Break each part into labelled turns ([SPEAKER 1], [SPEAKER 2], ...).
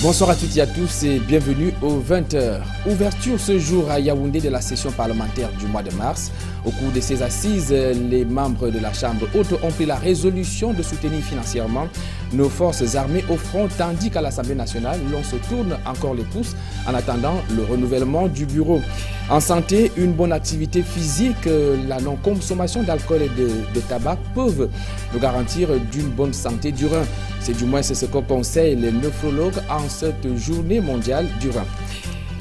[SPEAKER 1] Bonsoir à toutes et à tous et bienvenue aux 20h. Ouverture ce jour à Yaoundé de la session parlementaire du mois de mars. Au cours de ces assises, les membres de la Chambre haute ont pris la résolution de soutenir financièrement nos forces armées au front, tandis qu'à l'Assemblée nationale, l'on se tourne encore les pouces en attendant le renouvellement du bureau. En santé, une bonne activité physique, la non-consommation d'alcool et de tabac peuvent nous garantir d'une bonne santé du rein. C'est du moins ce que conseillent les nephrologues en cette journée mondiale du rein.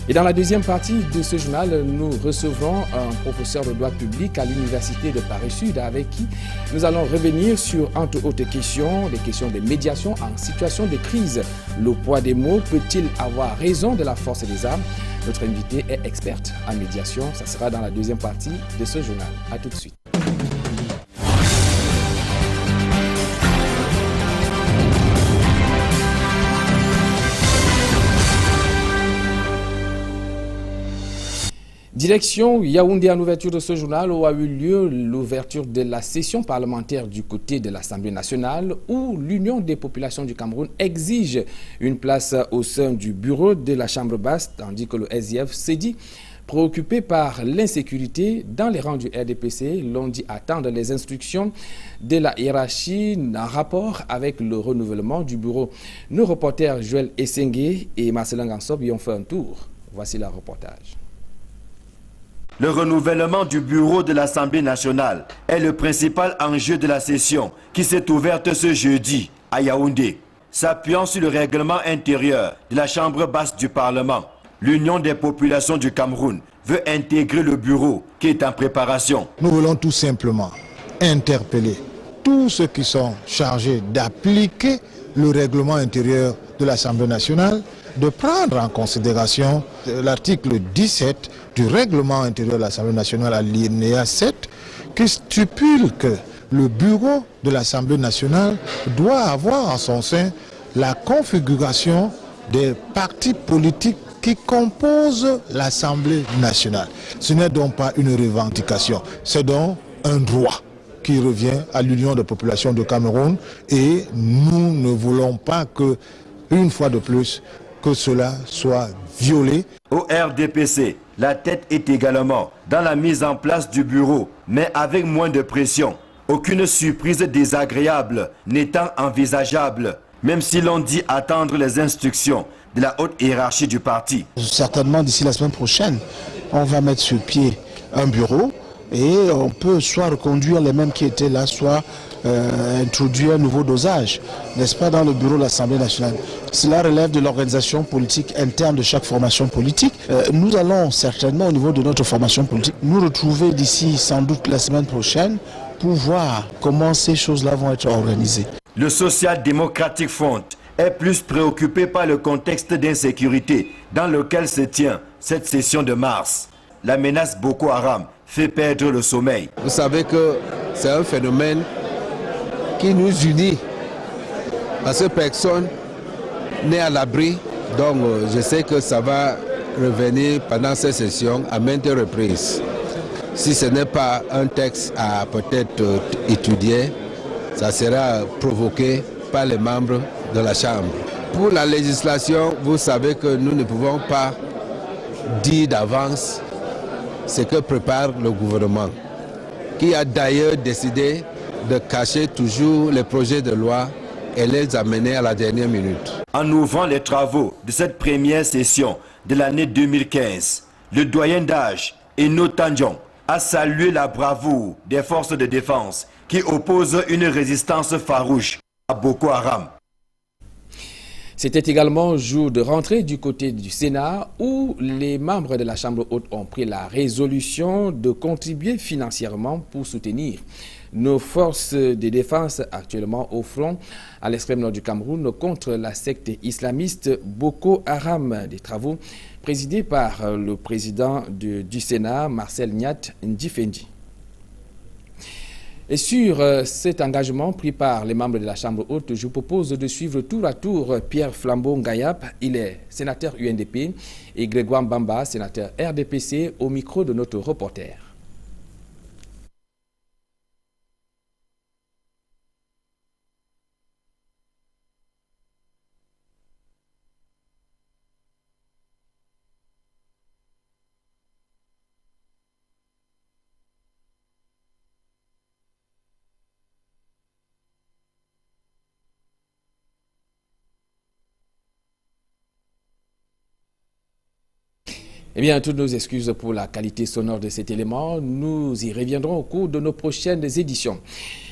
[SPEAKER 1] Et dans la deuxième partie de ce journal, nous recevrons un professeur de droit public à l'Université de Paris-Sud avec qui nous allons revenir sur, entre autres questions, les questions de médiation en situation de crise. Le poids des mots peut-il avoir raison de la force des armes? Notre invité est experte en médiation. Ça sera dans la deuxième partie de ce journal. A tout de suite. Direction Yaoundé en ouverture de ce journal où a eu lieu l'ouverture de la session parlementaire du côté de l'Assemblée nationale où l'Union des populations du Cameroun exige une place au sein du bureau de la Chambre basse, tandis que le SIF s'est dit préoccupé par l'insécurité dans les rangs du RDPC, l'on dit attendre les instructions de la hiérarchie en rapport avec le renouvellement du bureau. Nos reporters Joël Essengue et Marcelin Gansop y ont fait un tour. Voici leur reportage.
[SPEAKER 2] Le renouvellement du bureau de l'Assemblée nationale est le principal enjeu de la session qui s'est ouverte ce jeudi à Yaoundé. S'appuyant sur le règlement intérieur de la Chambre basse du Parlement, l'Union des populations du Cameroun veut intégrer le bureau qui est en préparation.
[SPEAKER 3] Nous voulons tout simplement interpeller tous ceux qui sont chargés d'appliquer le règlement intérieur de l'Assemblée nationale, de prendre en considération l'article 17 du règlement intérieur de l'Assemblée nationale, alinéa 7, qui stipule que le bureau de l'Assemblée nationale doit avoir en son sein la configuration des partis politiques qui composent l'Assemblée nationale. Ce n'est donc pas une revendication, c'est donc un droit qui revient à l'Union des populations de Cameroun et nous ne voulons pas que, une fois de plus, que cela soit violé.
[SPEAKER 2] Au RDPC, la tête est également dans la mise en place du bureau, mais avec moins de pression. Aucune surprise désagréable n'étant envisageable, même si l'on dit attendre les instructions de la haute hiérarchie du parti.
[SPEAKER 4] Certainement d'ici la semaine prochaine, on va mettre sur pied un bureau et on peut soit reconduire les mêmes qui étaient là, soit introduire un nouveau dosage, n'est-ce pas, dans le bureau de l'Assemblée nationale. Cela relève de l'organisation politique interne de chaque formation politique. Nous allons certainement, au niveau de notre formation politique, nous retrouver d'ici sans doute la semaine prochaine pour voir comment ces choses-là vont être organisées.
[SPEAKER 2] Le Social Democratic Front est plus préoccupé par le contexte d'insécurité dans lequel se tient cette session de mars. La menace Boko Haram fait perdre le sommeil.
[SPEAKER 5] Vous savez que c'est un phénomène qui nous unit parce que personne n'est à l'abri. Donc je sais que ça va revenir pendant cette session à maintes reprises. Si ce n'est pas un texte à peut-être étudier, ça sera provoqué par les membres de la Chambre. Pour la législation, vous savez que nous ne pouvons pas dire d'avance ce que prépare le gouvernement, qui a d'ailleurs décidé de cacher toujours les projets de loi et les amener à la dernière minute.
[SPEAKER 2] En ouvrant les travaux de cette première session de l'année 2015, le doyen d'âge, Eno Tandion, a salué la bravoure des forces de défense qui opposent une résistance farouche à Boko Haram.
[SPEAKER 1] C'était également jour de rentrée du côté du Sénat où les membres de la Chambre haute ont pris la résolution de contribuer financièrement pour soutenir nos forces de défense actuellement au front à l'extrême nord du Cameroun contre la secte islamiste Boko Haram. Des travaux présidés par le président du Sénat, Marcel Nyat Ndifendi. Et sur cet engagement pris par les membres de la Chambre haute, je vous propose de suivre tour à tour Pierre Flambeau-Ngayap, il est sénateur UNDP, et Grégoire Mbamba, sénateur RDPC, au micro de notre reporter. Eh bien, toutes nos excuses pour la qualité sonore de cet élément. Nous y reviendrons au cours de nos prochaines éditions.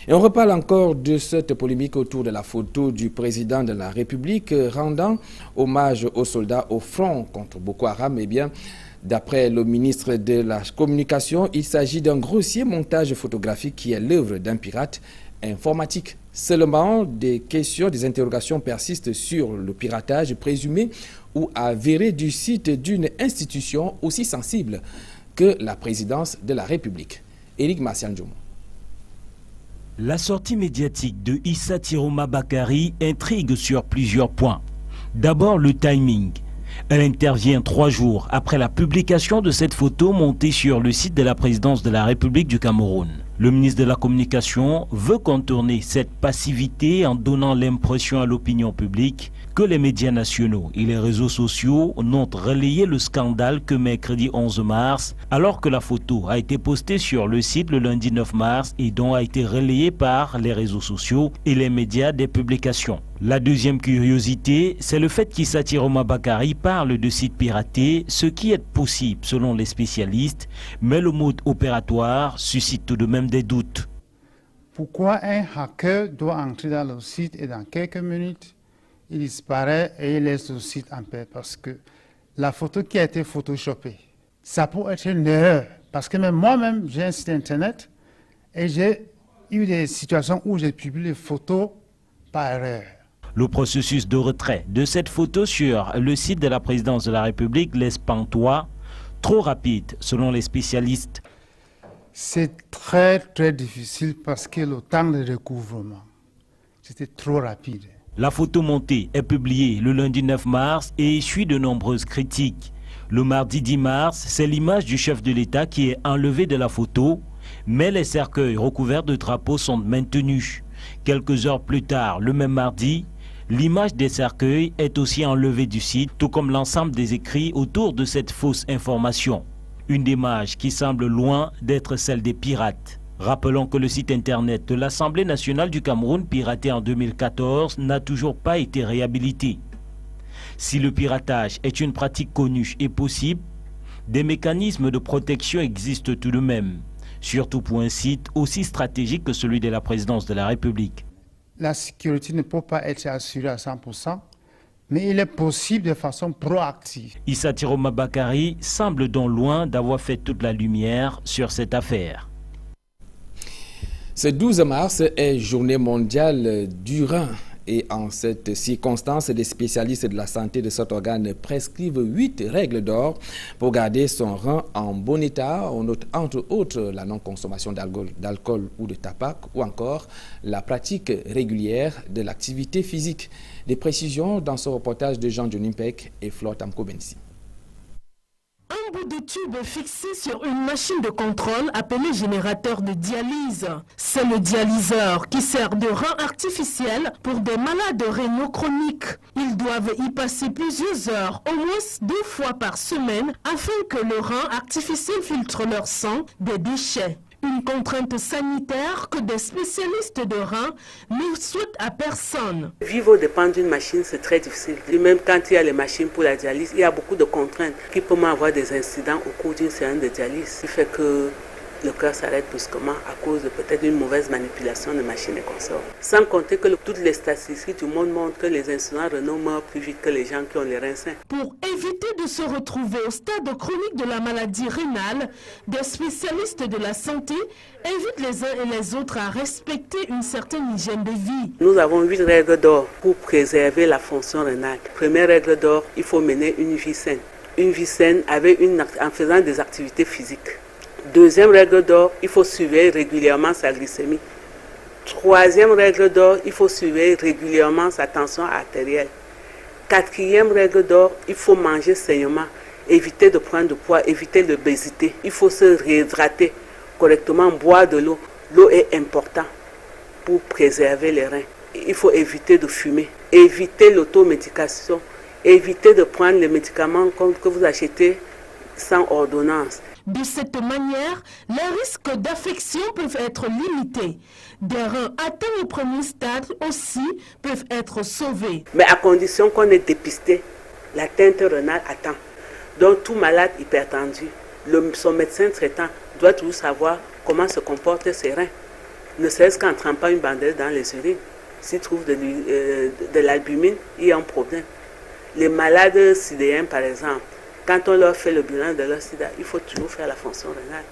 [SPEAKER 1] Et on reparle encore de cette polémique autour de la photo du président de la République rendant hommage aux soldats au front contre Boko Haram. Eh bien, d'après le ministre de la Communication, il s'agit d'un grossier montage photographique qui est l'œuvre d'un pirate informatique. Seulement, des interrogations persistent sur le piratage présumé ou avéré du site d'une institution aussi sensible que la présidence de la République. Éric Massiandjoum.
[SPEAKER 6] La sortie médiatique de Issa Tiroma Bakari intrigue sur plusieurs points. D'abord, le timing. Elle intervient 3 jours après la publication de cette photo montée sur le site de la présidence de la République du Cameroun. Le ministre de la Communication veut contourner cette passivité en donnant l'impression à l'opinion publique que les médias nationaux et les réseaux sociaux n'ont relayé le scandale que mercredi 11 mars, alors que la photo a été postée sur le site le lundi 9 mars et dont a été relayée par les réseaux sociaux et les médias des publications. La deuxième curiosité, c'est le fait qu'Issa Tiroma Bakari parle de sites piratés, ce qui est possible selon les spécialistes, mais le mode opératoire suscite tout de même des doutes.
[SPEAKER 7] Pourquoi un hacker doit entrer dans le site et dans quelques minutes, il disparaît et il laisse le site en paix? Parce que la photo qui a été photoshopée, ça peut être une erreur. Parce que même moi-même, j'ai un site internet et j'ai eu des situations où j'ai publié les photos par erreur.
[SPEAKER 6] Le processus de retrait de cette photo sur le site de la présidence de la République laisse pantois, trop rapide selon les spécialistes.
[SPEAKER 7] C'est très difficile parce que le temps de recouvrement, c'était trop rapide.
[SPEAKER 6] La photo montée est publiée le lundi 9 mars et essuie de nombreuses critiques. Le mardi 10 mars, c'est l'image du chef de l'État qui est enlevée de la photo, mais les cercueils recouverts de drapeaux sont maintenus. Quelques heures plus tard, le même mardi, l'image des cercueils est aussi enlevée du site, tout comme l'ensemble des écrits autour de cette fausse information. Une image qui semble loin d'être celle des pirates. Rappelons que le site internet de l'Assemblée nationale du Cameroun, piraté en 2014, n'a toujours pas été réhabilité. Si le piratage est une pratique connue et possible, des mécanismes de protection existent tout de même, surtout pour un site aussi stratégique que celui de la présidence de la République.
[SPEAKER 7] La sécurité ne peut pas être assurée à 100%, mais il est possible de façon proactive.
[SPEAKER 6] Issa Tiroma Bakari semble donc loin d'avoir fait toute la lumière sur cette affaire.
[SPEAKER 1] Ce 12 mars est journée mondiale du rein. Et en cette circonstance, des spécialistes de la santé de cet organe prescrivent 8 règles d'or pour garder son rein en bon état. On note entre autres la non-consommation d'alcool ou de tabac ou encore la pratique régulière de l'activité physique. Des précisions dans ce reportage de Jean Djonimpek et Flore Tamko-Bensi.
[SPEAKER 8] Un bout de tube est fixé sur une machine de contrôle appelée générateur de dialyse. C'est le dialyseur qui sert de rein artificiel pour des malades rénaux chroniques. Ils doivent y passer plusieurs heures, au moins 2 fois par semaine, afin que le rein artificiel filtre leur sang des déchets. Une contrainte sanitaire que des spécialistes de reins ne souhaitent à personne.
[SPEAKER 9] Vivre au dépend d'une machine, c'est très difficile. Et même quand il y a les machines pour la dialyse, il y a beaucoup de contraintes qui peuvent avoir des incidents au cours d'une séance de dialyse. Ce qui fait que le cœur s'arrête brusquement à cause de peut-être une mauvaise manipulation de machines et consorts. Sans compter que toutes les statistiques du monde montrent que les insuffisants rénaux meurent plus vite que les gens qui ont les reins sains.
[SPEAKER 8] Pour éviter de se retrouver au stade chronique de la maladie rénale, des spécialistes de la santé invitent les uns et les autres à respecter une certaine hygiène de vie.
[SPEAKER 9] Nous avons 8 règles d'or pour préserver la fonction rénale. Première règle d'or, il faut mener une vie saine. Une vie saine en faisant des activités physiques. Deuxième règle d'or, il faut surveiller régulièrement sa glycémie. Troisième règle d'or, il faut surveiller régulièrement sa tension artérielle. Quatrième règle d'or, il faut manger sainement, éviter de prendre de poids, éviter l'obésité. Il faut se réhydrater correctement, boire de l'eau. L'eau est importante pour préserver les reins. Il faut éviter de fumer, éviter l'automédication, éviter de prendre les médicaments que vous achetez sans ordonnance.
[SPEAKER 8] De cette manière, les risques d'affection peuvent être limités. Des reins atteints au premier stade aussi peuvent être sauvés.
[SPEAKER 9] Mais à condition qu'on ait dépisté l'atteinte rénale à temps. Donc tout malade hypertendu, son médecin traitant doit toujours savoir comment se comportent ses reins. Ne serait-ce qu'en trempant une bandelle dans les urines. S'il trouve de l'albumine, il y a un problème. Les malades sidéens, par exemple, quand on leur fait le bilan de leur sida, il faut toujours faire la fonction rénale.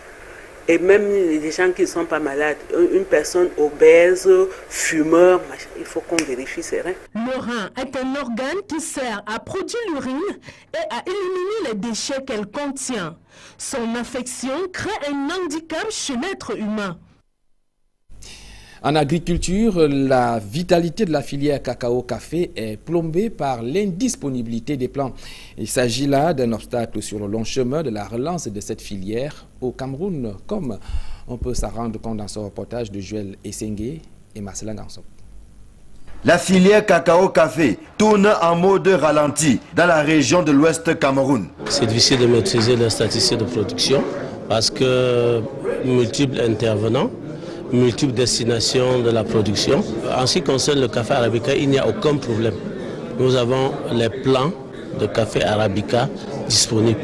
[SPEAKER 9] Et même les gens qui ne sont pas malades, une personne obèse, fumeur, il faut qu'on vérifie ses reins.
[SPEAKER 8] Le rein est un organe qui sert à produire l'urine et à éliminer les déchets qu'elle contient. Son affection crée un handicap chez l'être humain.
[SPEAKER 1] En agriculture, la vitalité de la filière cacao-café est plombée par l'indisponibilité des plants. Il s'agit là d'un obstacle sur le long chemin de la relance de cette filière au Cameroun, comme on peut s'en rendre compte dans ce reportage de Joël Essengue et Marcelin Gansop.
[SPEAKER 2] La filière cacao-café tourne en mode ralenti dans la région de l'Ouest Cameroun.
[SPEAKER 10] C'est difficile de maîtriser les statistiques de production parce que multiples intervenants, multiples destinations de la production. En ce qui concerne le café arabica, il n'y a aucun problème. Nous avons les plants de café arabica disponibles.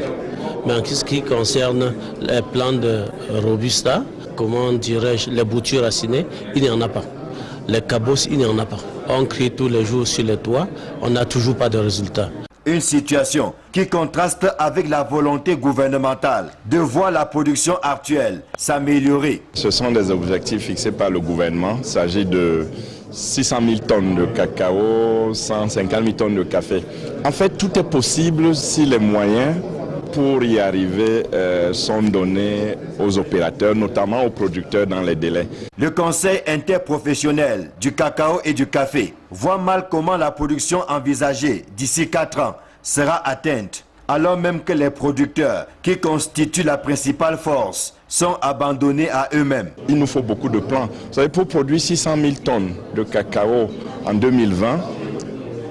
[SPEAKER 10] Mais en ce qui concerne les plants de robusta, comment dirais-je, les boutures racinées, il n'y en a pas. Les cabosses, il n'y en a pas. On crie tous les jours sur les toits, on n'a toujours pas de résultats.
[SPEAKER 2] Une situation qui contraste avec la volonté gouvernementale de voir la production actuelle s'améliorer.
[SPEAKER 11] Ce sont des objectifs fixés par le gouvernement. Il s'agit de 600 000 tonnes de cacao, 150 000 tonnes de café. En fait, tout est possible si les moyens pour y arriver sont donnés aux opérateurs, notamment aux producteurs dans les délais.
[SPEAKER 2] Le Conseil interprofessionnel du cacao et du café voit mal comment la production envisagée d'ici 4 ans sera atteinte, alors même que les producteurs, qui constituent la principale force, sont abandonnés à eux-mêmes.
[SPEAKER 11] Il nous faut beaucoup de plants. Vous savez, pour produire 600 000 tonnes de cacao en 2020,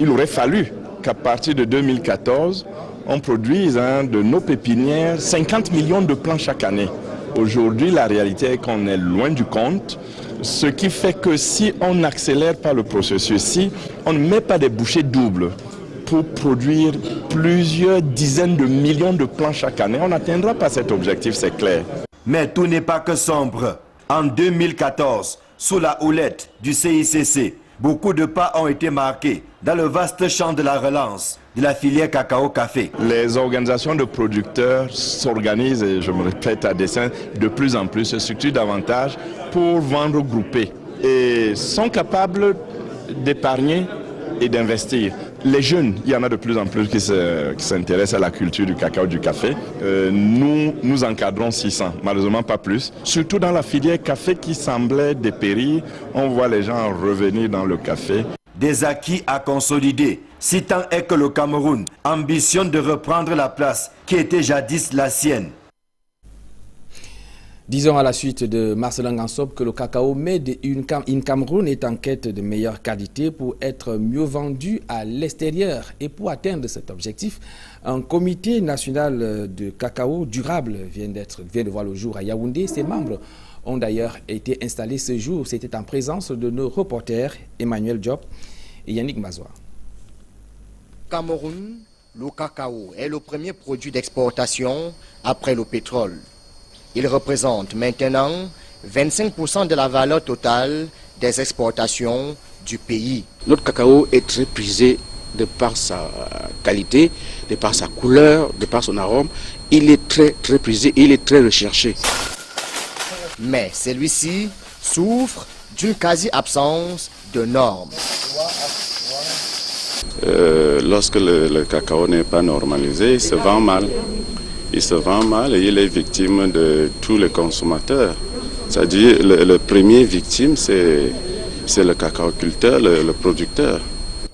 [SPEAKER 11] il aurait fallu qu'à partir de 2014, on produise de nos pépinières 50 millions de plants chaque année. Aujourd'hui, la réalité est qu'on est loin du compte, ce qui fait que si on n'accélère pas le processus, si on ne met pas des bouchées doubles pour produire plusieurs dizaines de millions de plants chaque année, on n'atteindra pas cet objectif, c'est clair.
[SPEAKER 2] Mais tout n'est pas que sombre. En 2014, sous la houlette du CICC, beaucoup de pas ont été marqués dans le vaste champ de la relance de la filière cacao-café.
[SPEAKER 11] Les organisations de producteurs s'organisent, et je me répète à dessein, de plus en plus, se structurent davantage pour vendre groupés et sont capables d'épargner et d'investir. Les jeunes, il y en a de plus en plus qui s'intéressent à la culture du cacao, du café. Nous encadrons 600, malheureusement pas plus. Surtout dans la filière café qui semblait dépérir, on voit les gens revenir dans le café.
[SPEAKER 2] Des acquis à consolider, si tant est que le Cameroun ambitionne de reprendre la place qui était jadis la sienne.
[SPEAKER 1] Disons à la suite de Marcelin Gansop que le cacao made in Cameroun est en quête de meilleure qualité pour être mieux vendu à l'extérieur. Et pour atteindre cet objectif, un comité national de cacao durable vient de voir le jour à Yaoundé. Ses membres ont d'ailleurs été installés ce jour. C'était en présence de nos reporters Emmanuel Diop et Yannick Mazoua.
[SPEAKER 12] Cameroun, le cacao est le premier produit d'exportation après le pétrole. Il représente maintenant 25% de la valeur totale des exportations du pays.
[SPEAKER 13] Notre cacao est très prisé de par sa qualité, de par sa couleur, de par son arôme. Il est très prisé et il est très recherché.
[SPEAKER 12] Mais celui-ci souffre d'une quasi-absence de normes.
[SPEAKER 14] Lorsque le cacao n'est pas normalisé, il se vend mal. Il se vend mal et il est victime de tous les consommateurs. C'est-à-dire le premier victime, c'est le cacaoculteur, le producteur.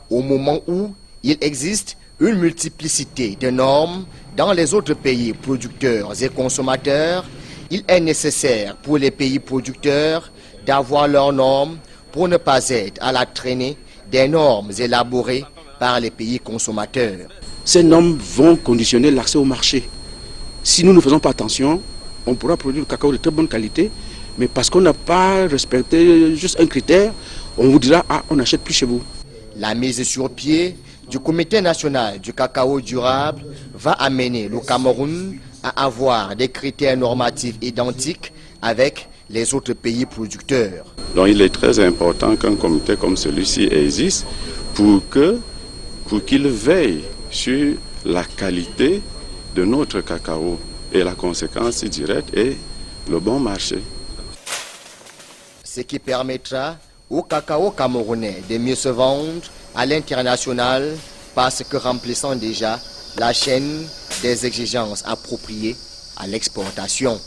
[SPEAKER 12] Au moment où il existe une multiplicité de normes dans les autres pays producteurs et consommateurs, il est nécessaire pour les pays producteurs d'avoir leurs normes pour ne pas être à la traînée des normes élaborées par les pays consommateurs.
[SPEAKER 13] Ces normes vont conditionner l'accès au marché. Si nous ne faisons pas attention, on pourra produire du cacao de très bonne qualité, mais parce qu'on n'a pas respecté juste un critère, on vous dira « Ah, on n'achète plus chez vous ».
[SPEAKER 12] La mise sur pied du Comité national du cacao durable va amener le Cameroun à avoir des critères normatifs identiques avec les autres pays producteurs.
[SPEAKER 14] Donc il est très important qu'un comité comme celui-ci existe pour qu'il veille sur la qualité de notre cacao et la conséquence directe est le bon marché.
[SPEAKER 12] Ce qui permettra au cacao camerounais de mieux se vendre à l'international parce que remplissant déjà la chaîne des exigences appropriées à l'exportation.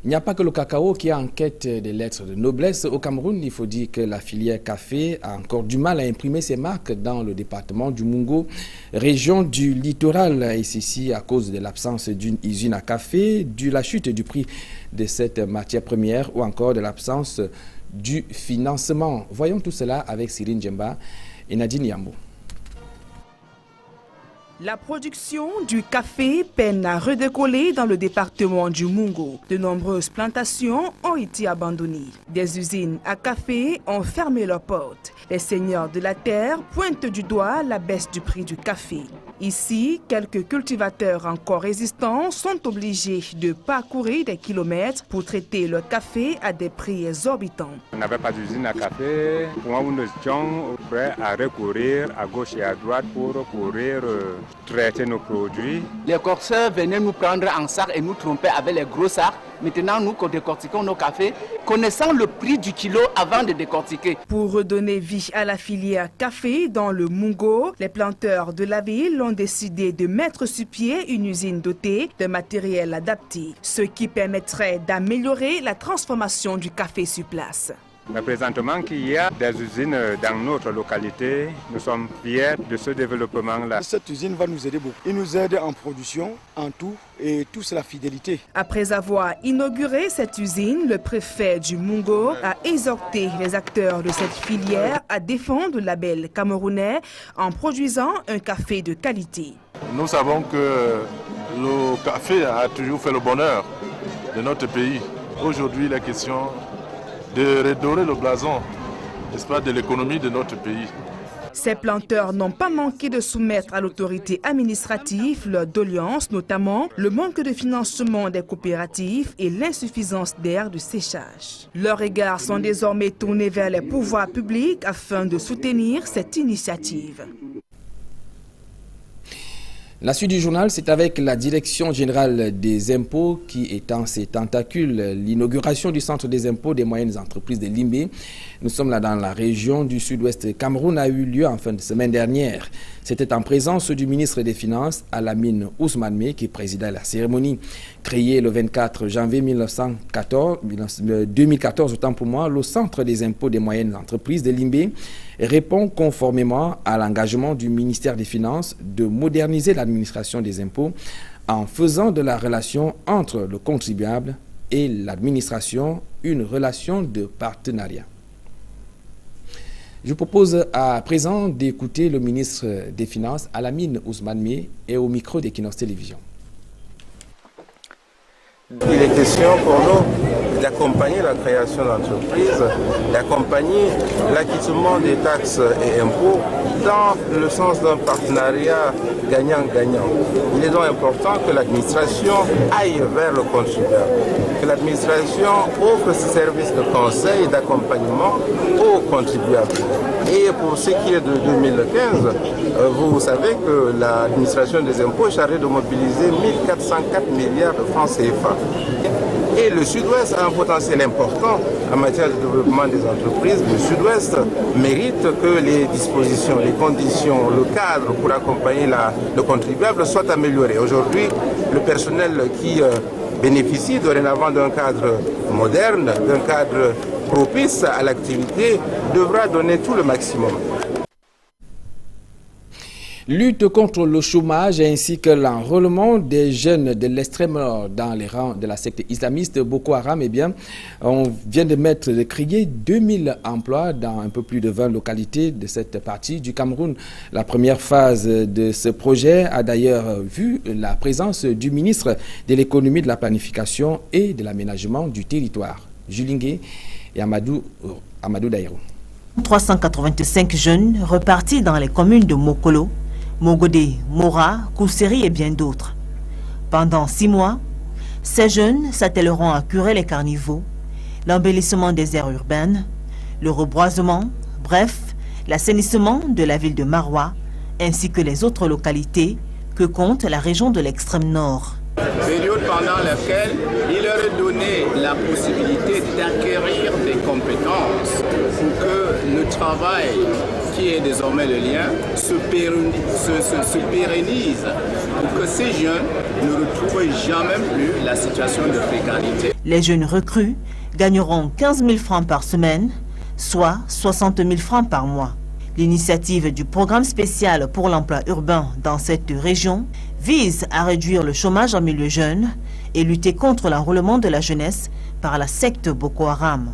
[SPEAKER 1] Il n'y a pas que le cacao qui est en quête des lettres de noblesse. Au Cameroun, il faut dire que la filière café a encore du mal à imprimer ses marques dans le département du Mungo, région du littoral. Et ceci à cause de l'absence d'une usine à café, de la chute du prix de cette matière première ou encore de l'absence du financement. Voyons tout cela avec Cyrine Djemba et Nadine Yambo.
[SPEAKER 15] La production du café peine à redécoller dans le département du Mungo. De nombreuses plantations ont été abandonnées. Des usines à café ont fermé leurs portes. Les seigneurs de la terre pointent du doigt la baisse du prix du café. Ici, quelques cultivateurs encore résistants sont obligés de parcourir des kilomètres pour traiter leur café à des prix exorbitants.
[SPEAKER 16] On n'avait pas d'usine à café. Nous étions prêts à recourir à gauche et à droite pour traiter nos produits.
[SPEAKER 17] Les corsaires venaient nous prendre en sac et nous tromper avec les gros sacs. Maintenant, nous décortiquons nos cafés, connaissant le prix du kilo avant de décortiquer.
[SPEAKER 15] Pour redonner vie à la filière café dans le Mungo, les planteurs de la ville ont décidé de mettre sur pied une usine dotée de matériel adapté, ce qui permettrait d'améliorer la transformation du café sur place.
[SPEAKER 16] Mais présentement qu'il y a des usines dans notre localité, nous sommes fiers de ce développement-là.
[SPEAKER 18] Cette usine va nous aider beaucoup. Il nous aide en production, en tout, et tout c'est la fidélité.
[SPEAKER 15] Après avoir inauguré cette usine, le préfet du Mungo a exhorté les acteurs de cette filière à défendre le label camerounais en produisant un café de qualité.
[SPEAKER 19] Nous savons que le café a toujours fait le bonheur de notre pays. Aujourd'hui, la question de redorer le blason, n'est-ce pas, de l'économie de notre pays.
[SPEAKER 15] Ces planteurs n'ont pas manqué de soumettre à l'autorité administrative leurs doléances, notamment le manque de financement des coopératives et l'insuffisance d'aires de séchage. Leurs regards sont désormais tournés vers les pouvoirs publics afin de soutenir cette initiative.
[SPEAKER 1] La suite du journal, c'est avec la Direction générale des impôts qui étend ses tentacules. L'inauguration du centre des impôts des moyennes entreprises de Limbé. Nous sommes là dans la région du sud-ouest Cameroun, a eu lieu en fin de semaine dernière. C'était en présence du ministre des Finances, Alamine Ousmane Meh, qui présidait la cérémonie. Créé le 24 janvier 2014, autant pour moi, le centre des impôts des moyennes entreprises de Limbé répond conformément à l'engagement du ministère des Finances de moderniser l'administration des impôts en faisant de la relation entre le contribuable et l'administration une relation de partenariat. Je propose à présent d'écouter le ministre des Finances, Alamine Ousmane Meh, et au micro d'Equinox Télévision.
[SPEAKER 20] Il est question pour nous d'accompagner la création d'entreprises, d'accompagner l'acquittement des taxes et impôts dans le sens d'un partenariat gagnant-gagnant. Il est donc important que l'administration aille vers le contribuable, que l'administration offre ses services de conseil et d'accompagnement aux contribuables. Et pour ce qui est de 2015, vous savez que l'administration des impôts est chargée de mobiliser 1404 milliards de francs CFA. Et le Sud-Ouest a un potentiel important en matière de développement des entreprises. Le Sud-Ouest mérite que les dispositions, les conditions, le cadre pour accompagner le contribuable soient améliorés. Aujourd'hui, le personnel qui bénéficie dorénavant d'un cadre moderne, d'un cadre propice à l'activité, devra donner tout le maximum.
[SPEAKER 1] Lutte contre le chômage ainsi que l'enrôlement des jeunes de l'extrême nord dans les rangs de la secte islamiste Boko Haram, eh bien, on vient de créer 2000 emplois dans un peu plus de 20 localités de cette partie du Cameroun. La première phase de ce projet a d'ailleurs vu la présence du ministre de l'économie, de la planification et de l'aménagement du territoire, Julingué et Amadou Daïrou.
[SPEAKER 21] 385 jeunes repartis dans les communes de Mokolo, Mogodé, Mora, Kousseri et bien d'autres. Pendant 6 mois, ces jeunes s'attelleront à curer les carnivaux, l'embellissement des aires urbaines, le reboisement, bref, l'assainissement de la ville de Maroua, ainsi que les autres localités que compte la région de l'extrême nord.
[SPEAKER 22] Période pendant laquelle il leur est donné la possibilité d'acquérir des compétences pour que le travail, qui est désormais le lien, se pérennise, pour que ces jeunes ne retrouvent jamais plus la situation de précarité.
[SPEAKER 21] Les jeunes recrues gagneront 15 000 francs par semaine, soit 60 000 francs par mois. L'initiative du programme spécial pour l'emploi urbain dans cette région vise à réduire le chômage en milieu jeune et lutter contre l'enrôlement de la jeunesse par la secte Boko Haram.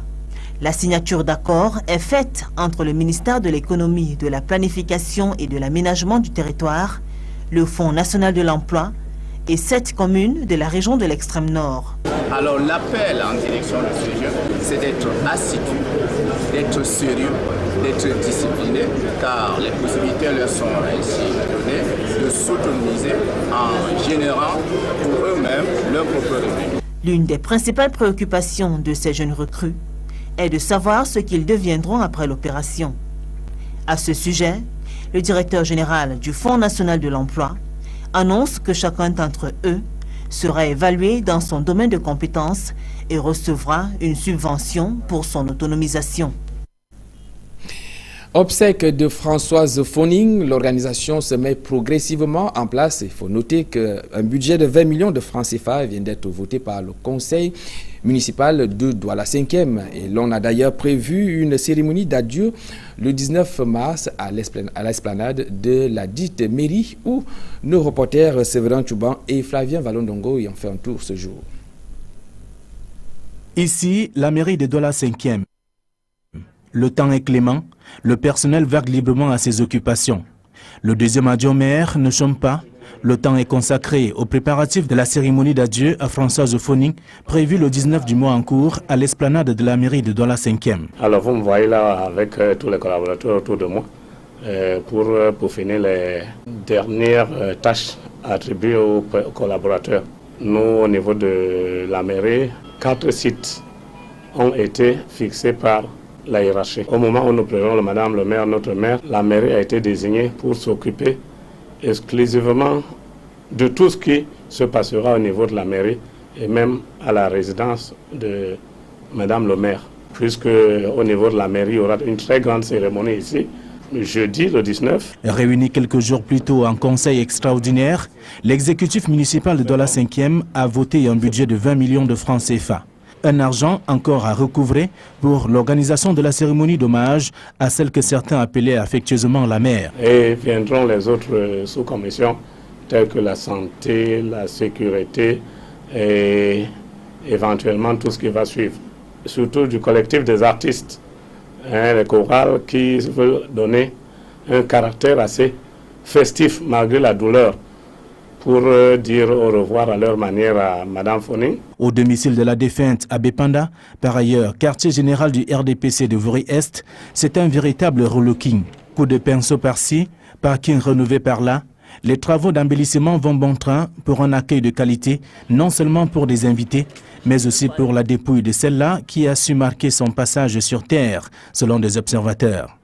[SPEAKER 21] La signature d'accord est faite entre le ministère de l'économie, de la planification et de l'aménagement du territoire, le Fonds national de l'emploi et 7 communes de la région de l'extrême nord.
[SPEAKER 22] Alors l'appel en direction de ces jeunes, c'est d'être assidu, d'être sérieux, d'être disciplinés, car les possibilités leur sont ainsi données, de s'autonomiser en générant pour eux-mêmes leur propre revenu.
[SPEAKER 21] L'une des principales préoccupations de ces jeunes recrues est de savoir ce qu'ils deviendront après l'opération. À ce sujet, le directeur général du Fonds national de l'emploi annonce que chacun d'entre eux sera évalué dans son domaine de compétences et recevra une subvention pour son autonomisation.
[SPEAKER 1] Obsèque de Françoise Foning, l'organisation se met progressivement en place. Il faut noter qu'un budget de 20 millions de francs CFA vient d'être voté par le conseil municipal de Douala 5e. Et l'on a d'ailleurs prévu une cérémonie d'adieu le 19 mars à l'esplanade de la dite mairie où nos reporters Séverin Tchouban et Flavien Valondongo y ont fait un tour ce jour.
[SPEAKER 23] Ici, la mairie de Douala 5e. Le temps est clément, le personnel vague librement à ses occupations. Le deuxième adjoint maire ne chôme pas. Le temps est consacré aux préparatifs de la cérémonie d'adieu à Françoise Foning, prévue le 19 du mois en cours à l'esplanade de la mairie de Douala 5e.
[SPEAKER 24] Alors vous me voyez là avec tous les collaborateurs autour de moi pour finir les dernières tâches attribuées aux collaborateurs. Nous, au niveau de la mairie, 4 sites ont été fixés par la hiérarchie. Au moment où nous prenons madame le maire, notre maire, la mairie a été désignée pour s'occuper exclusivement de tout ce qui se passera au niveau de la mairie et même à la résidence de madame le maire. Puisque au niveau de la mairie, il y aura une très grande cérémonie ici, jeudi le 19.
[SPEAKER 23] Réuni quelques jours plus tôt en conseil extraordinaire, l'exécutif municipal de Douala 5e a voté un budget de 20 millions de francs CFA. Un argent encore à recouvrer pour l'organisation de la cérémonie d'hommage à celle que certains appelaient affectueusement la mère.
[SPEAKER 24] Et viendront les autres sous-commissions telles que la santé, la sécurité et éventuellement tout ce qui va suivre. Surtout du collectif des artistes, les chorales qui veulent donner un caractère assez festif malgré la douleur, pour dire au revoir à leur manière à Madame Foning.
[SPEAKER 23] Au domicile de la défunte à Bépanda, par ailleurs quartier général du RDPC de Vori-Est, c'est un véritable relooking. Coup de pinceau par-ci, parking rénové par-là, les travaux d'embellissement vont bon train pour un accueil de qualité, non seulement pour des invités, mais aussi pour la dépouille de celle-là qui a su marquer son passage sur Terre, selon des observateurs.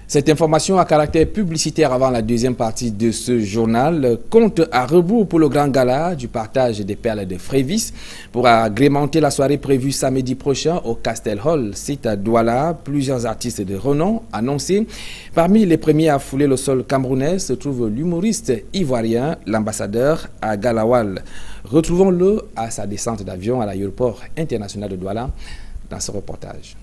[SPEAKER 1] Cette information à caractère publicitaire avant la deuxième partie de ce journal compte à rebours pour le grand gala du partage des perles de Frévis pour agrémenter la soirée prévue samedi prochain au Castel Hall, site à Douala. Plusieurs artistes de renom annoncés. Parmi les premiers à fouler le sol camerounais se trouve l'humoriste ivoirien, l'ambassadeur à Galawal. Retrouvons-le à sa descente d'avion à l'aéroport international de Douala dans ce reportage.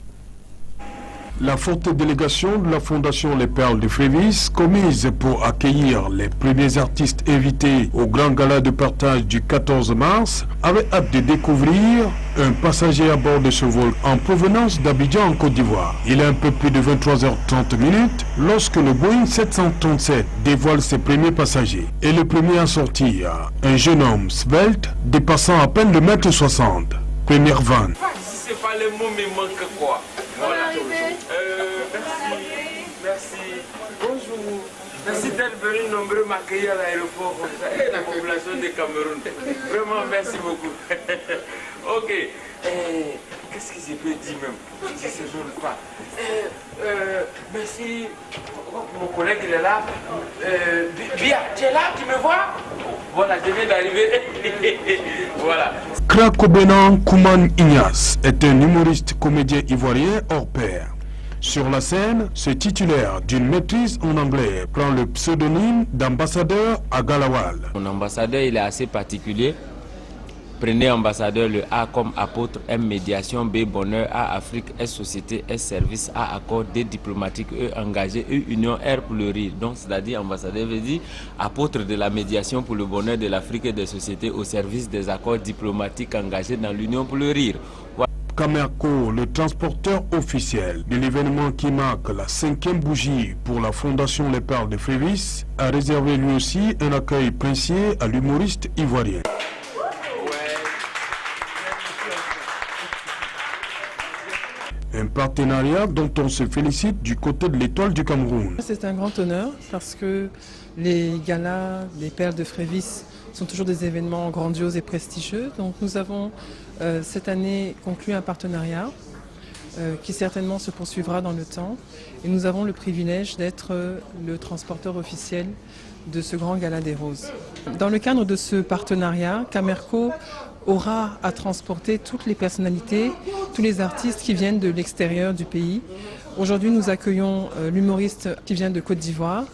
[SPEAKER 25] La forte délégation de la Fondation Les Perles de Frévis, commise pour accueillir les premiers artistes invités au grand gala de partage du 14 mars, avait hâte de découvrir un passager à bord de ce vol en provenance d'Abidjan en Côte d'Ivoire. Il est un peu plus de 23h30 lorsque le Boeing 737 dévoile ses premiers passagers. Et le premier à sortir, un jeune homme svelte dépassant à peine le 1m60. Première vanne.
[SPEAKER 26] C'est pas le mot, mais manque quoi. Voilà.
[SPEAKER 3] m'accueillir à l'aéroport comme ça, et la population du Cameroun. Vraiment, merci beaucoup. Ok. Qu'est-ce que je peux dire même? Je ne sais même pas. Merci. Mon collègue, il est là. Bia, tu es là, tu me vois? Voilà, je viens d'arriver. Voilà.
[SPEAKER 25] Krakobenan Kouman Ignace est un humoriste comédien ivoirien hors pair. Sur la scène, ce titulaire d'une maîtrise en anglais prend le pseudonyme d'ambassadeur à Galawal.
[SPEAKER 3] Mon ambassadeur, il est assez particulier. Prenez ambassadeur, le A comme apôtre, M médiation, B bonheur, A Afrique, S société, S service, A accord, D diplomatique, E engagé, U union, R pour le rire. Donc c'est-à-dire ambassadeur veut dire apôtre de la médiation pour le bonheur de l'Afrique et des sociétés au service des accords diplomatiques engagés dans l'union pour le rire.
[SPEAKER 25] Camerco, le transporteur officiel de l'événement qui marque la 5e bougie pour la Fondation Les Perles de Frévis, a réservé lui aussi un accueil princier à l'humoriste ivoirien. Un partenariat dont on se félicite du côté de l'Étoile du Cameroun.
[SPEAKER 4] C'est un grand honneur parce que les galas des Perles de Frévis sont toujours des événements grandioses et prestigieux. Donc nous avons cette année conclu un partenariat qui certainement se poursuivra dans le temps. Et nous avons le privilège d'être le transporteur officiel de ce grand gala des roses. Dans le cadre de ce partenariat, Camerco aura à transporter toutes les personnalités, tous les artistes qui viennent de l'extérieur du pays. Aujourd'hui, nous accueillons l'humoriste qui vient de Côte d'Ivoire.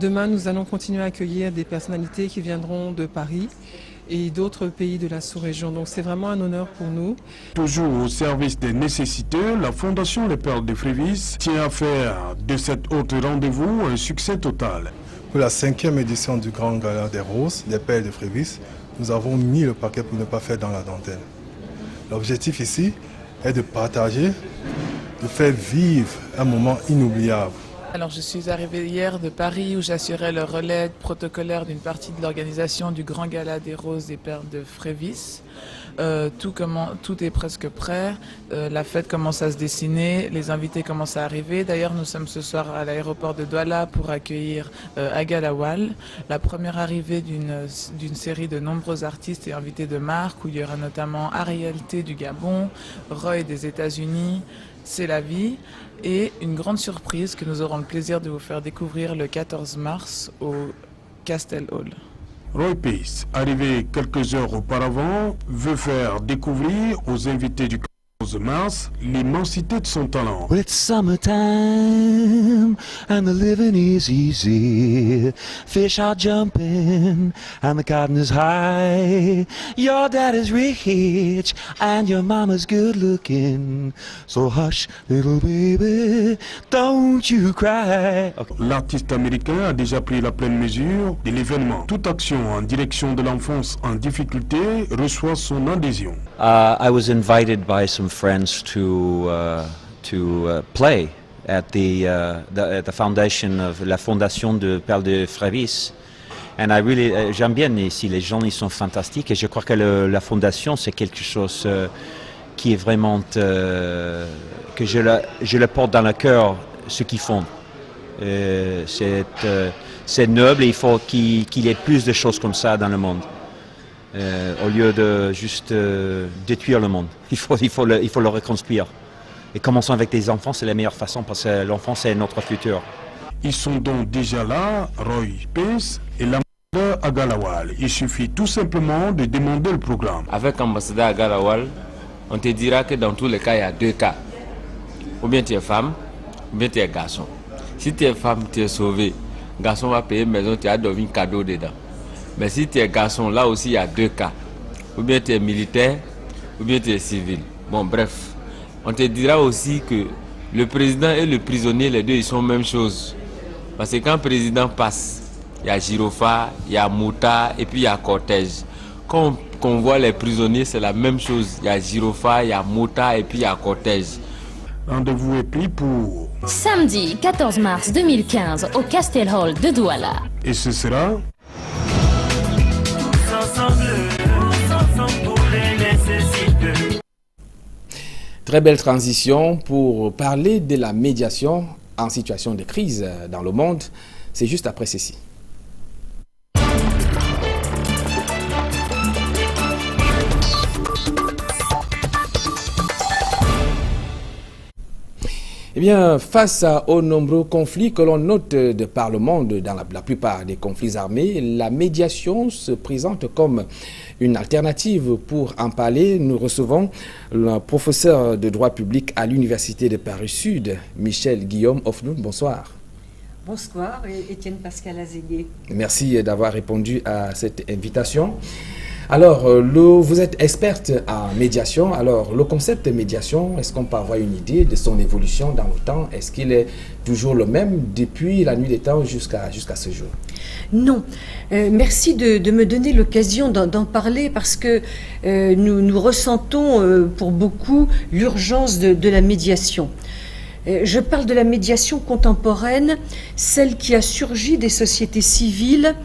[SPEAKER 4] Demain, nous allons continuer à accueillir des personnalités qui viendront de Paris et d'autres pays de la sous-région. Donc c'est vraiment un honneur pour nous.
[SPEAKER 25] Toujours au service des nécessiteux, la Fondation Les Perles de Frévis tient à faire de cet autre rendez-vous un succès total.
[SPEAKER 5] Pour la 5e édition du Grand Gala des Roses, des Perles de Frévis, nous avons mis le paquet pour ne pas faire dans la dentelle. L'objectif ici est de partager, de faire vivre un moment inoubliable.
[SPEAKER 6] Alors je suis arrivée hier de Paris où j'assurais le relais protocolaire d'une partie de l'organisation du Grand Gala des Roses des Perles de Frévis. Tout est presque prêt, la fête commence à se dessiner, les invités commencent à arriver. D'ailleurs nous sommes ce soir à l'aéroport de Douala pour accueillir Agalawal, la première arrivée d'une série de nombreux artistes et invités de marque où il y aura notamment Ariel T du Gabon, Roy des États-Unis, C'est la vie et une grande surprise que nous aurons le plaisir de vous faire découvrir le 14 mars au Castel Hall.
[SPEAKER 25] Roy Pace, arrivé quelques heures auparavant, veut faire découvrir aux invités du 14 mars l'immensité de son talent.
[SPEAKER 7] Well, it's summertime and the living is easy. Fish are jumping and the cotton is high. Your dad is rich and your mama's good looking. So hush, little baby, don't you cry.
[SPEAKER 25] Okay. L'artiste américain a déjà pris la pleine mesure de l'événement. Toute action en direction de l'enfance en difficulté reçoit son adhésion.
[SPEAKER 7] I was invited by some friends to play at the foundation of la Fondation de Perles de Frévis. And I really j'aime bien ici, les gens ils sont fantastiques et je crois que la fondation c'est quelque chose qui est vraiment que je le porte dans le cœur ce qu'ils font. C'est noble et il faut qu'il y ait plus de choses comme ça dans le monde. Au lieu de juste détruire le monde. Il faut le reconstruire. Et commençons avec des enfants, c'est la meilleure façon parce que l'enfant c'est notre futur.
[SPEAKER 25] Ils sont donc déjà là, Roy Pace et l'ambassadeur Agalawal. Il suffit tout simplement de demander le programme.
[SPEAKER 3] Avec l'ambassadeur Agalawal, on te dira que dans tous les cas, il y a 2 cas. Ou bien tu es femme, ou bien tu es garçon. Si tu es femme, tu es sauvé. Garçon va payer maison, tu as donné un cadeau dedans. Mais si tu es garçon, là aussi il y a 2 cas. Ou bien tu es militaire, ou bien tu es civil. Bon bref, on te dira aussi que le président et le prisonnier, les deux ils sont même chose. Parce que quand le président passe, il y a gyrophare, il y a moutard et puis il y a cortège. Quand on voit les prisonniers, c'est la même chose. Il y a gyrophare, il y a moutard et puis il y a cortège.
[SPEAKER 25] Rendez-vous est pris pour
[SPEAKER 26] samedi 14 mars 2015 au Castel Hall de Douala.
[SPEAKER 25] Et ce sera
[SPEAKER 1] Très belle transition pour parler de la médiation en situation de crise dans le monde. C'est juste après ceci. Eh bien, face aux nombreux conflits que l'on note de par le monde, dans la plupart des conflits armés, la médiation se présente comme une alternative. Pour en parler, nous recevons le professeur de droit public à l'Université de Paris-Sud, Michel Guillaume Ofnoun. Bonsoir.
[SPEAKER 2] Bonsoir, Étienne Pascal Azégué.
[SPEAKER 1] Merci d'avoir répondu à cette invitation. Alors, vous êtes experte en médiation. Alors, le concept de médiation, est-ce qu'on peut avoir une idée de son évolution dans le temps? Est-ce qu'il est toujours le même depuis la nuit des temps jusqu'à ce jour?
[SPEAKER 2] Non. Merci de me donner l'occasion d'en parler parce que nous ressentons pour beaucoup l'urgence de la médiation. Je parle de la médiation contemporaine, celle qui a surgi des sociétés civiles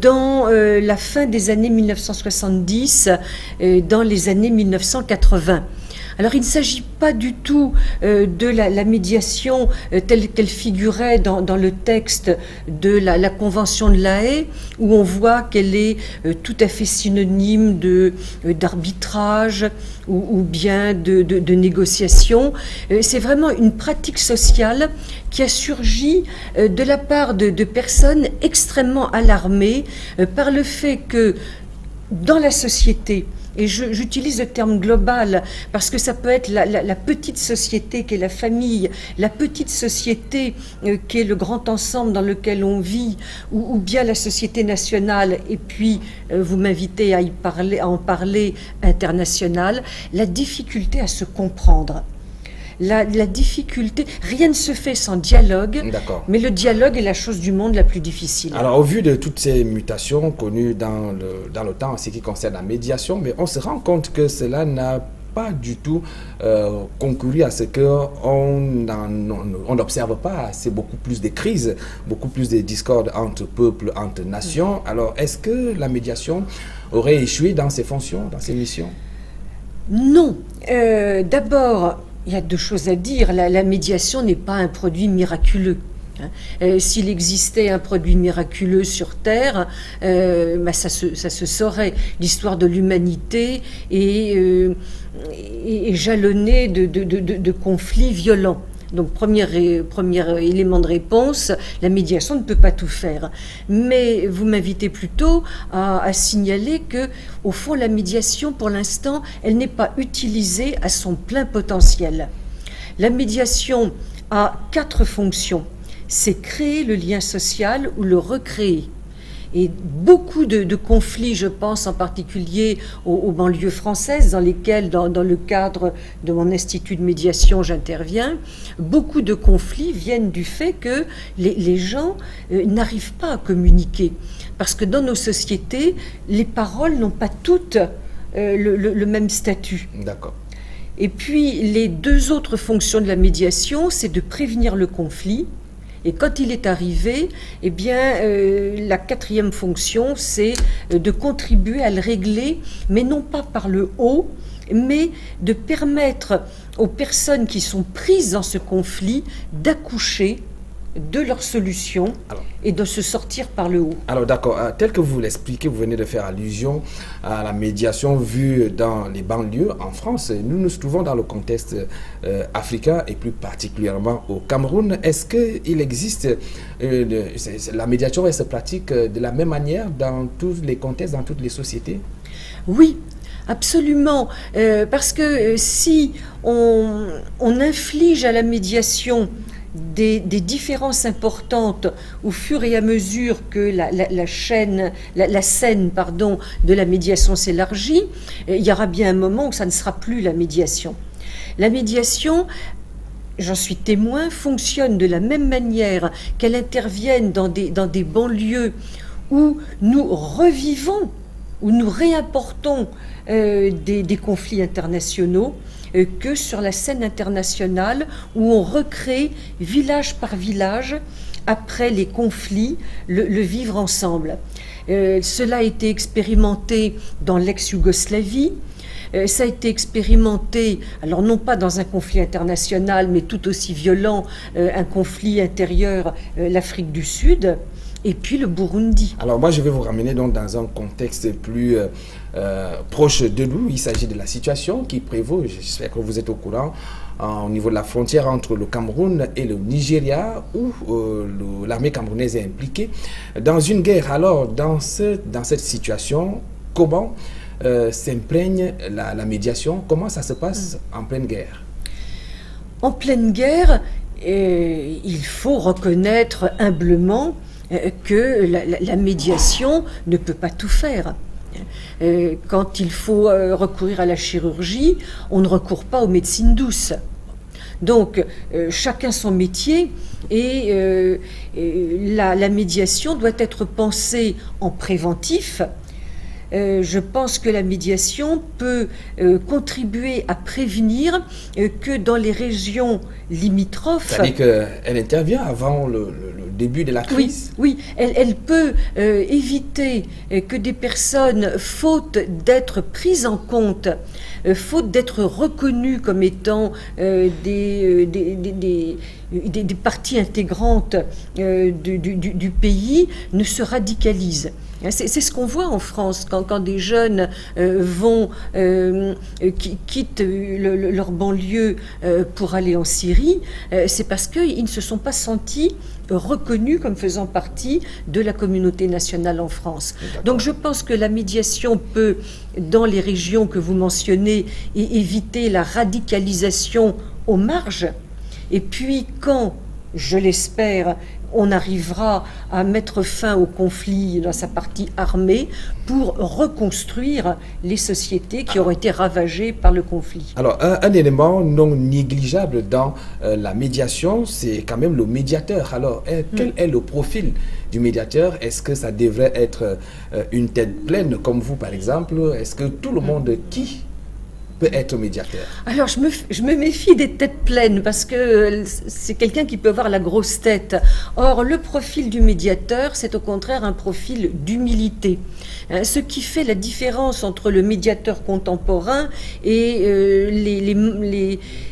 [SPEAKER 2] dans la fin des années 1970, dans les années 1980. Alors il ne s'agit pas du tout de la médiation telle qu'elle figurait dans le texte de la Convention de La Haye, où on voit qu'elle est tout à fait synonyme d'arbitrage ou bien de négociation. C'est vraiment une pratique sociale qui a surgi de la part de personnes extrêmement alarmées par le fait que dans la société, et j'utilise le terme global parce que ça peut être la petite société qui est la famille, la petite société qui est le grand ensemble dans lequel on vit, ou bien la société nationale, et puis vous m'invitez à en parler international, la difficulté à se comprendre. La difficulté, rien ne se fait sans dialogue, mais le dialogue est la chose du monde la plus difficile.
[SPEAKER 1] Alors, au vu de toutes ces mutations connues dans le temps en ce qui concerne la médiation, mais on se rend compte que cela n'a pas du tout concouru à ce qu'on n'observe pas. C'est beaucoup plus de crises, beaucoup plus de discordes entre peuples, entre nations. Alors, est-ce que la médiation aurait échoué dans ses fonctions, dans ses missions?
[SPEAKER 2] Non. D'abord, il y a deux choses à dire. La médiation n'est pas un produit miraculeux. S'il existait un produit miraculeux sur Terre, ça se saurait. L'histoire de l'humanité est jalonnée de conflits violents. Donc, premier élément de réponse, la médiation ne peut pas tout faire. Mais vous m'invitez plutôt à signaler que, au fond, la médiation, pour l'instant, elle n'est pas utilisée à son plein potentiel. La médiation a 4 fonctions. C'est créer le lien social ou le recréer. Et beaucoup de conflits, je pense en particulier aux banlieues françaises dans lesquelles, dans le cadre de mon institut de médiation, j'interviens, beaucoup de conflits viennent du fait que les gens n'arrivent pas à communiquer. Parce que dans nos sociétés, les paroles n'ont pas toutes le même statut.
[SPEAKER 1] D'accord.
[SPEAKER 2] Et puis, les 2 autres fonctions de la médiation, c'est de prévenir le conflit. Et quand il est arrivé, eh bien, la 4e fonction, c'est de contribuer à le régler, mais non pas par le haut, mais de permettre aux personnes qui sont prises dans ce conflit d'accoucher de leur solution et de se sortir par le haut.
[SPEAKER 1] Alors d'accord, tel que vous l'expliquez, vous venez de faire allusion à la médiation vue dans les banlieues en France. Nous nous trouvons dans le contexte africain et plus particulièrement au Cameroun. Est-ce qu'il existe, la médiation se pratique de la même manière dans tous les contextes, dans toutes les sociétés?
[SPEAKER 2] Oui. Absolument, parce que si on inflige à la médiation des différences importantes au fur et à mesure que la scène de la médiation s'élargit, il y aura bien un moment où ça ne sera plus la médiation. La médiation, j'en suis témoin, fonctionne de la même manière qu'elle intervienne dans des banlieues où nous revivons, où nous réimportons des conflits internationaux, que sur la scène internationale où on recrée village par village, après les conflits, le vivre ensemble. Cela a été expérimenté dans l'ex-Yougoslavie. Ça a été expérimenté, alors non pas dans un conflit international, mais tout aussi violent, un conflit intérieur, l'Afrique du Sud. et puis le Burundi.
[SPEAKER 1] Alors moi, je vais vous ramener donc dans un contexte plus proche de nous. Il s'agit de la situation qui prévaut, j'espère que vous êtes au courant, au niveau de la frontière entre le Cameroun et le Nigeria, où l'armée camerounaise est impliquée dans une guerre. Alors, dans cette situation, comment s'imprègne la médiation? Comment ça se passe en pleine guerre?
[SPEAKER 2] En pleine guerre, il faut reconnaître humblement que la médiation ne peut pas tout faire. Quand il faut recourir à la chirurgie, on ne recourt pas aux médecines douces. Donc, chacun son métier, et la médiation doit être pensée en préventif. Je pense que la médiation peut contribuer à prévenir que dans les régions limitrophes...
[SPEAKER 1] C'est-à-dire qu'elle intervient avant le début de la crise.
[SPEAKER 2] Oui, elle peut éviter que des personnes, faute d'être prises en compte, faute d'être reconnues comme étant des parties intégrantes du pays, ne se radicalisent. C'est ce qu'on voit en France quand des jeunes quittent leur banlieue pour aller en Syrie. C'est parce qu'ils ne se sont pas sentis reconnus comme faisant partie de la communauté nationale en France. Donc je pense que la médiation peut, dans les régions que vous mentionnez, éviter la radicalisation aux marges. Et puis quand, je l'espère, on arrivera à mettre fin au conflit dans sa partie armée pour reconstruire les sociétés qui auraient été ravagées par le conflit.
[SPEAKER 1] Alors, un élément non négligeable dans la médiation, c'est quand même le médiateur. Alors, quel est le profil du médiateur? Est-ce que ça devrait être une tête pleine, comme vous, par exemple? Est-ce que tout le monde qui peut être médiateur?
[SPEAKER 2] Alors, je me méfie des têtes pleines parce que c'est quelqu'un qui peut avoir la grosse tête. Or, le profil du médiateur, c'est au contraire un profil d'humilité. Ce qui fait la différence entre le médiateur contemporain et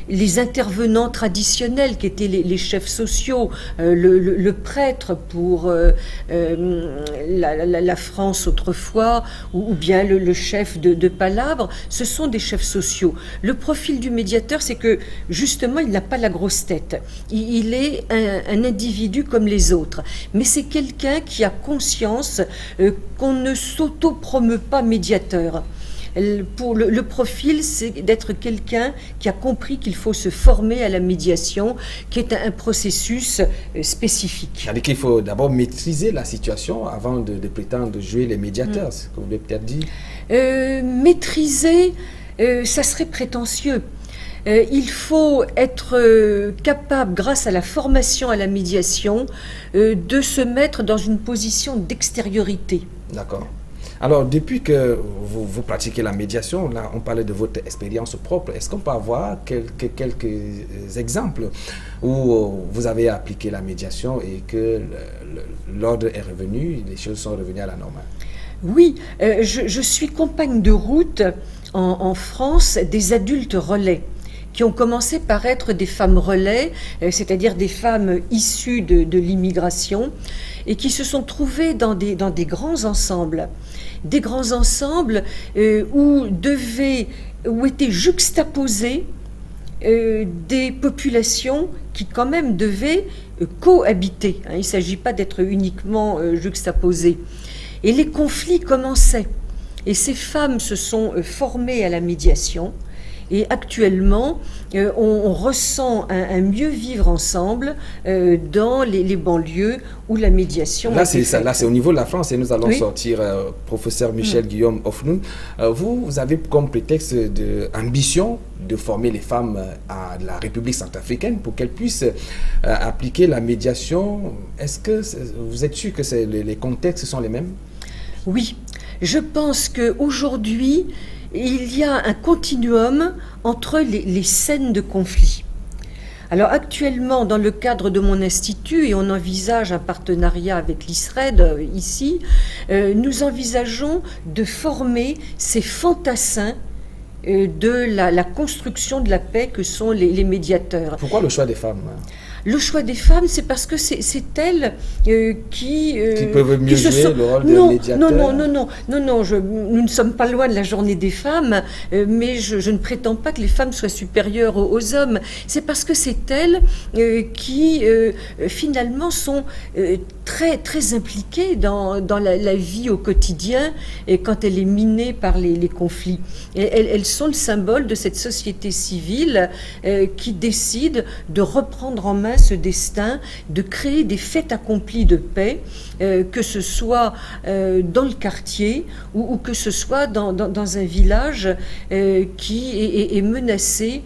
[SPEAKER 2] les intervenants traditionnels qui étaient les chefs sociaux, le prêtre pour la France autrefois, ou bien le chef de palabre, ce sont des chefs sociaux. Le profil du médiateur, c'est que justement, il n'a pas la grosse tête. Il est un individu comme les autres. Mais c'est quelqu'un qui a conscience qu'on ne s'auto-promeut pas médiateur. Pour le profil, c'est d'être quelqu'un qui a compris qu'il faut se former à la médiation, qui est un processus spécifique.
[SPEAKER 1] C'est-à-dire qu'il faut d'abord maîtriser la situation avant de prétendre jouer les médiateurs, c'est ce que vous voulez peut-être dire.
[SPEAKER 2] Maîtriser, ça serait prétentieux. Il faut être capable, grâce à la formation à la médiation, de se mettre dans une position d'extériorité.
[SPEAKER 1] D'accord. Alors, depuis que vous pratiquez la médiation, là, on parlait de votre expérience propre. Est-ce qu'on peut avoir quelques exemples où vous avez appliqué la médiation et que l'ordre est revenu, les choses sont revenues à la normale?
[SPEAKER 2] Oui, je suis compagne de route en France des adultes relais, qui ont commencé par être des femmes relais, c'est-à-dire des femmes issues de l'immigration, et qui se sont trouvées dans des grands ensembles. Des grands ensembles où étaient juxtaposées des populations qui quand même devaient cohabiter. Il ne s'agit pas d'être uniquement juxtaposées. Et les conflits commençaient. Et ces femmes se sont formées à la médiation. Et actuellement, on ressent un mieux vivre ensemble dans les banlieues où la médiation...
[SPEAKER 1] Là, c'est au niveau de la France et nous allons sortir, professeur Michel Guillaume Ofnoun. Vous avez comme prétexte d'ambition de former les femmes à la République centrafricaine pour qu'elles puissent appliquer la médiation. Est-ce que vous êtes sûr que les contextes sont les mêmes?
[SPEAKER 2] Oui, je pense qu'aujourd'hui, il y a un continuum entre les scènes de conflit. Alors actuellement, dans le cadre de mon institut, et on envisage un partenariat avec l'ISRED ici, nous envisageons de former ces fantassins de la construction de la paix que sont les médiateurs.
[SPEAKER 1] Pourquoi le choix des femmes?
[SPEAKER 2] Le choix des femmes, c'est parce que c'est elles qui
[SPEAKER 1] peuvent mieux jouer le rôle de médiateur.
[SPEAKER 2] Non, nous ne sommes pas loin de la journée des femmes, mais je ne prétends pas que les femmes soient supérieures aux hommes. C'est parce que c'est elles qui, finalement, sont très, très impliquées dans la vie au quotidien, et quand elle est minée par les conflits. Et elles sont le symbole de cette société civile qui décide de reprendre en main ce destin, de créer des faits accomplis de paix, que ce soit dans le quartier ou que ce soit dans un village qui est menacé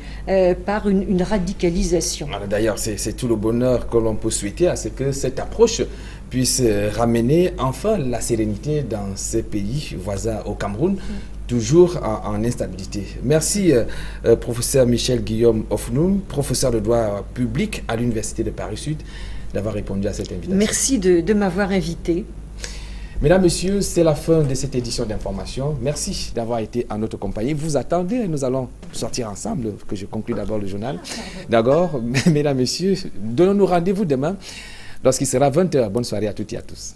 [SPEAKER 2] par une radicalisation.
[SPEAKER 1] D'ailleurs, c'est tout le bonheur que l'on peut souhaiter à ce que cette approche puisse ramener enfin la sérénité dans ces pays voisins au Cameroun, toujours en instabilité. Merci, professeur Michel Guillaume Ofnoum, professeur de droit public à l'Université de Paris-Sud, d'avoir répondu à cette invitation.
[SPEAKER 2] Merci de m'avoir invité.
[SPEAKER 1] Mesdames, Messieurs, c'est la fin de cette édition d'information. Merci d'avoir été en notre compagnie. Vous attendez, nous allons sortir ensemble, que je conclue d'abord le journal. D'accord, mesdames, Messieurs, donnons-nous rendez-vous demain lorsqu'il sera 20h. Bonne soirée à toutes et à tous.